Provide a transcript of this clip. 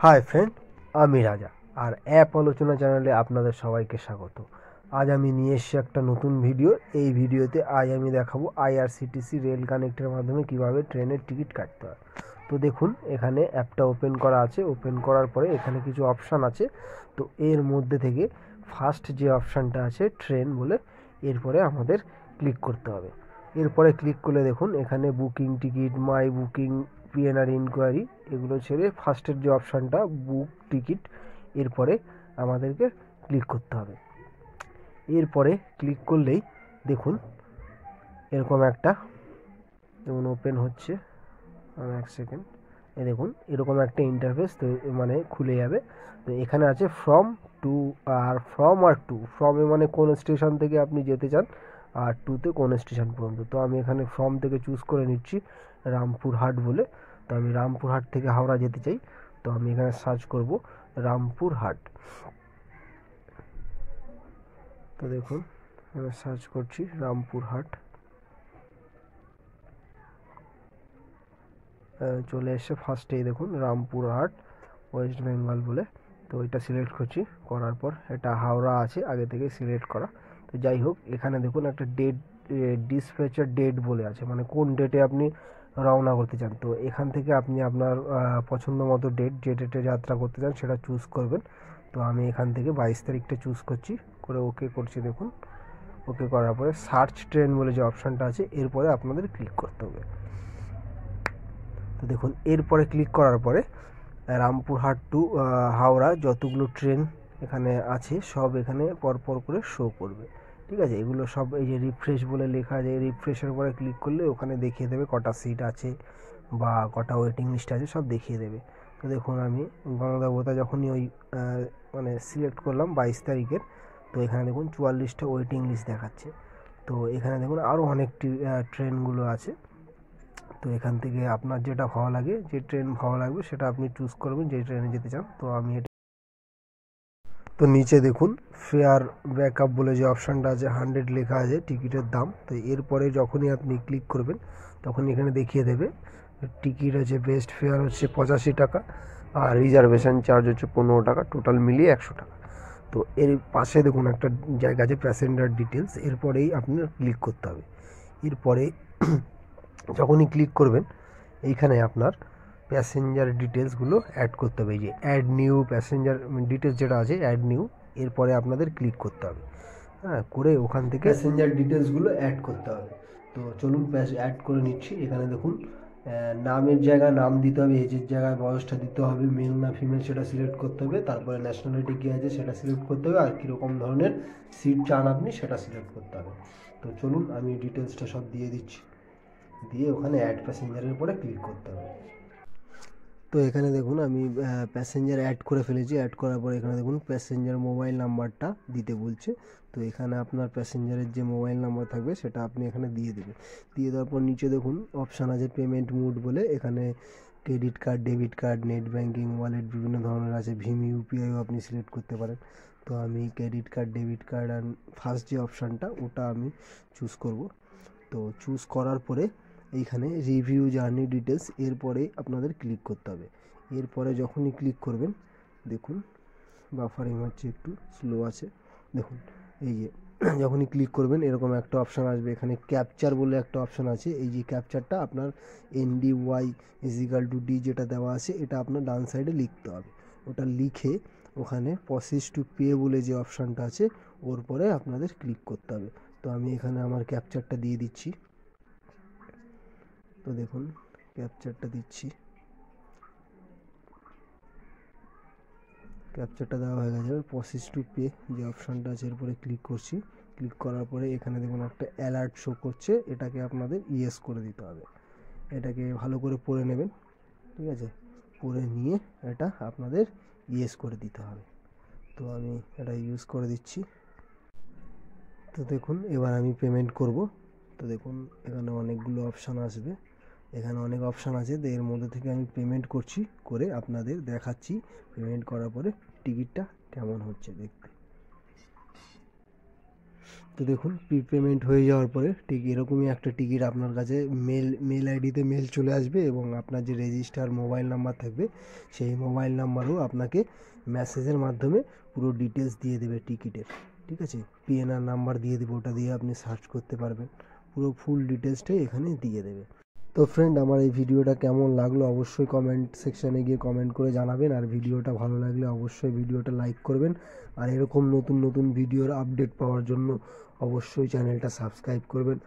Hi friend, আমি রাজা আর app আলোচনা চ্যানেলে আপনাদের সবাইকে স্বাগত। আজ আমি নিয়ে এসেছি একটা নতুন ভিডিও। এই ভিডিওতে আজ আমি দেখাবো আইআরসিটিসি রেল কানেক্টের মাধ্যমে কিভাবে ট্রেনের টিকিট কাটতে হয়। তো দেখুন, এখানে অ্যাপটা ওপেন করা আছে। ওপেন করার পরে এখানে কিছু অপশান আছে। তো এর মধ্যে থেকে ফার্স্ট যে অপশানটা আছে ট্রেন বলে, এরপরে আমাদের ক্লিক করতে হবে। এরপরে ক্লিক করলে দেখুন এখানে বুকিং টিকিট, মাই বুকিং, পিএনআর ইনকোয়ারি, এগুলো ছেড়ে ফার্স্টের যে অপশানটা বুক টিকিট, এরপরে আমাদেরকে ক্লিক করতে হবে। এরপরে ক্লিক করলেই দেখুন এরকম একটা, যেমন ওপেন হচ্ছে, এক সেকেন্ড, এই দেখুন এরকম একটা ইন্টারফেস তো মানে খুলে যাবে। তো এখানে আছে ফ্রম টু, আর ফ্রম আর টু। ফ্রমে মানে কোন স্টেশন থেকে আপনি যেতে চান, আর টুতে কোন স্টেশন পর্যন্ত। তো আমি এখানে ফ্রম থেকে চুজ করে নিচ্ছি রামপুরহাট বলে। তো আমি রামপুরহাট থেকে হাওড়া যেতে চাই। তো আমি এখানে সার্চ করব রামপুরহাট। তো দেখুন আমি সার্চ করছি রামপুরহাট, চলে এসে ফার্স্টেই দেখুন রামপুরহাট ওয়েস্ট বেঙ্গল বলে। তো এটা সিলেক্ট করছি, করার পর এটা হাওড়া আছে আগে থেকে সিলেক্ট করা। তো যাই হোক, এখানে দেখুন একটা ডেট, ডিসপ্যাচার ডেট বলে আছে, মানে কোন ডেটে আপনি রওনা করতে চান। তো এখান থেকে আপনি আপনার পছন্দ মতো ডেট, যে ডেটে যাত্রা করতে চান সেটা চুজ করবেন। তো আমি এখান থেকে 22 তারিখটা চুজ করছি, করে ওকে করছি। দেখুন ওকে করার পরে সার্চ ট্রেন বলে যে অপশানটা আছে, এরপরে আপনাদের ক্লিক করতে হবে। তো দেখুন এরপরে ক্লিক করার পরে রামপুরহাট টু হাওড়া যতগুলো ট্রেন এখানে আছে সব এখানে পরপর করে শো করবে। ঠিক আছে, এগুলো সব এই যে রিফ্রেশ বলে লেখা আছে, রিফ্রেশের পরে ক্লিক করলে ওখানে দেখিয়ে দেবে কটা সিট আছে বা কটা ওয়েটিং লিস্ট আছে, সব দেখিয়ে দেবে। তো দেখুন আমি গণদেবতা যখনই ওই মানে সিলেক্ট করলাম 22 তারিখের, তো এখানে দেখুন 44টা ওয়েটিং লিস্ট দেখাচ্ছে। তো এখানে দেখুন আরও অনেক ট্রেনগুলো আছে। তো এখান থেকে আপনার যেটা ভালো লাগে, যে ট্রেন ভালো লাগবে সেটা আপনি চুজ করবেন, যে ট্রেনে যেতে চান। তো আমি এটা, তো নিচে দেখুন ফেয়ার ব্যাকআপ বলে যে অপশানটা আছে 100 লেখা আছে টিকিটের দাম। তো এরপরে যখনই আপনি ক্লিক করবেন তখন এখানে দেখিয়ে দেবে টিকিট আছে, বেস্ট ফেয়ার হচ্ছে 85 টাকা, আর রিজার্ভেশন চার্জ হচ্ছে 15 টাকা, টোটাল মিলিয়ে 100 টাকা। তো এর পাশে দেখুন একটা জায়গা আছে প্যাসেঞ্জার ডিটেলস, এরপরেই আপনার ক্লিক করতে হবে। এরপরে যখনই ক্লিক করবেন এইখানে আপনার প্যাসেঞ্জার ডিটেলসগুলো অ্যাড করতে হবে। এই যে অ্যাড নিউ প্যাসেঞ্জার ডিটেলস যেটা আছে, অ্যাড নিউ, এরপরে আপনাদের ক্লিক করতে হবে। হ্যাঁ, করে ওখান থেকে প্যাসেঞ্জার ডিটেলসগুলো অ্যাড করতে হবে। তো চলুন অ্যাড করে নিচ্ছি। এখানে দেখুন নামের জায়গায় নাম দিতে হবে, এজের জায়গায় বয়সটা দিতে হবে, মেল না ফিমেল সেটা সিলেক্ট করতে হবে, তারপরে ন্যাশনালিটি কী আছে সেটা সিলেক্ট করতে হবে, আর কীরকম ধরনের সিট চান আপনি সেটা সিলেক্ট করতে হবে। তো চলুন আমি ডিটেলসটা সব দিয়ে দিচ্ছি, দিয়ে ওখানে অ্যাড প্যাসেঞ্জারের উপরে ক্লিক করতে হবে। তো এখানে দেখুন আমি প্যাসেঞ্জার অ্যাড করে ফেলেছি। অ্যাড করার পরে এখানে দেখুন প্যাসেঞ্জার মোবাইল নাম্বারটা দিতে বলছে। তো এখানে আপনার প্যাসেঞ্জারের যে মোবাইল নাম্বার থাকবে সেটা আপনি এখানে দিয়ে দেবেন। দিয়ে দেওয়ার পর নিচে দেখুন অপশান আছে পেমেন্ট মোড বলে, এখানে credit card, debit card, net banking, wallet বিভিন্ন ধরনের আছে, ভীম ইউপিআইও আপনি সিলেক্ট করতে পারেন। তো আমি ক্রেডিট কার্ড, ডেবিট কার্ড আর ফার্স্ট যে অপশানটা ওটা আমি চুজ করব। তো চুজ করার পরে এইখানে রিভিউ জার্নি ডিটেলস, এরপরে আপনাদের ক্লিক করতে হবে। এরপরে যখনই ক্লিক করবেন দেখুন বাফারিং হচ্ছে, একটু স্লো আছে। দেখুন এই যে যখনই ক্লিক করবেন এরকম একটা অপশান আসবে, এখানে ক্যাপচার বলে একটা অপশান আছে। এই যে ক্যাপচারটা আপনার NDY=D যেটা দেওয়া আছে এটা আপনার ডান সাইডে লিখতে হবে। ওটা লিখে ওখানে প্রসেস টু পে বলে যে অপশানটা আছে ওর পরে আপনাদের ক্লিক করতে হবে। তো আমি এখানে আমার ক্যাপচারটা দিয়ে দিচ্ছি। তো দেখুন ক্যাপচারটা দিচ্ছি, ক্যাপচারটা দেওয়া হয়ে গেছে। প্রসেস টু পে যে অপশানটা আছে এরপরে ক্লিক করছি। ক্লিক করার পরে এখানে দেখুন একটা অ্যালার্ট শো করছে, এটাকে আপনাদের ইয়েস করে দিতে হবে। এটাকে ভালো করে পড়ে নেবেন, ঠিক আছে, পড়ে নিয়ে এটা আপনাদের ইয়েস করে দিতে হবে। তো আমি এটা ইউজ করে দিচ্ছি। তো দেখুন এবার আমি পেমেন্ট করব। তো দেখুন এখানে অনেকগুলো অপশান আসবে, এখানে অনেক অপশান আছে। তো এর মধ্যে থেকে আমি পেমেন্ট করছি, করে আপনাদের দেখাচ্ছি পেমেন্ট করার পরে টিকিটটা কেমন হচ্ছে দেখতে। তো দেখুন পেমেন্ট হয়ে যাওয়ার পরে ঠিক এরকমই একটা টিকিট আপনার কাছে মেল আইডিতে মেল চলে আসবে, এবং আপনার যে রেজিস্টার মোবাইল নাম্বার থাকবে সেই মোবাইল নাম্বারও আপনাকে মেসেজের মাধ্যমে পুরো ডিটেলস দিয়ে দেবে টিকিটের। ঠিক আছে, পিএনআর নাম্বার দিয়ে দেবে, ওটা দিয়ে আপনি সার্চ করতে পারবেন, পুরো ফুল ডিটেলসটাই এখানে দিয়ে দেবে। তো ফ্রেন্ড, আমার এই ভিডিওটা কেমন লাগলো অবশ্যই কমেন্ট সেকশানে গিয়ে কমেন্ট করে জানাবেন, আর ভিডিওটা ভালো লাগলে অবশ্যই ভিডিওটা লাইক করবেন, আর এরকম নতুন নতুন ভিডিওর আপডেট পাওয়ার জন্য অবশ্যই চ্যানেলটা সাবস্ক্রাইব করবেন।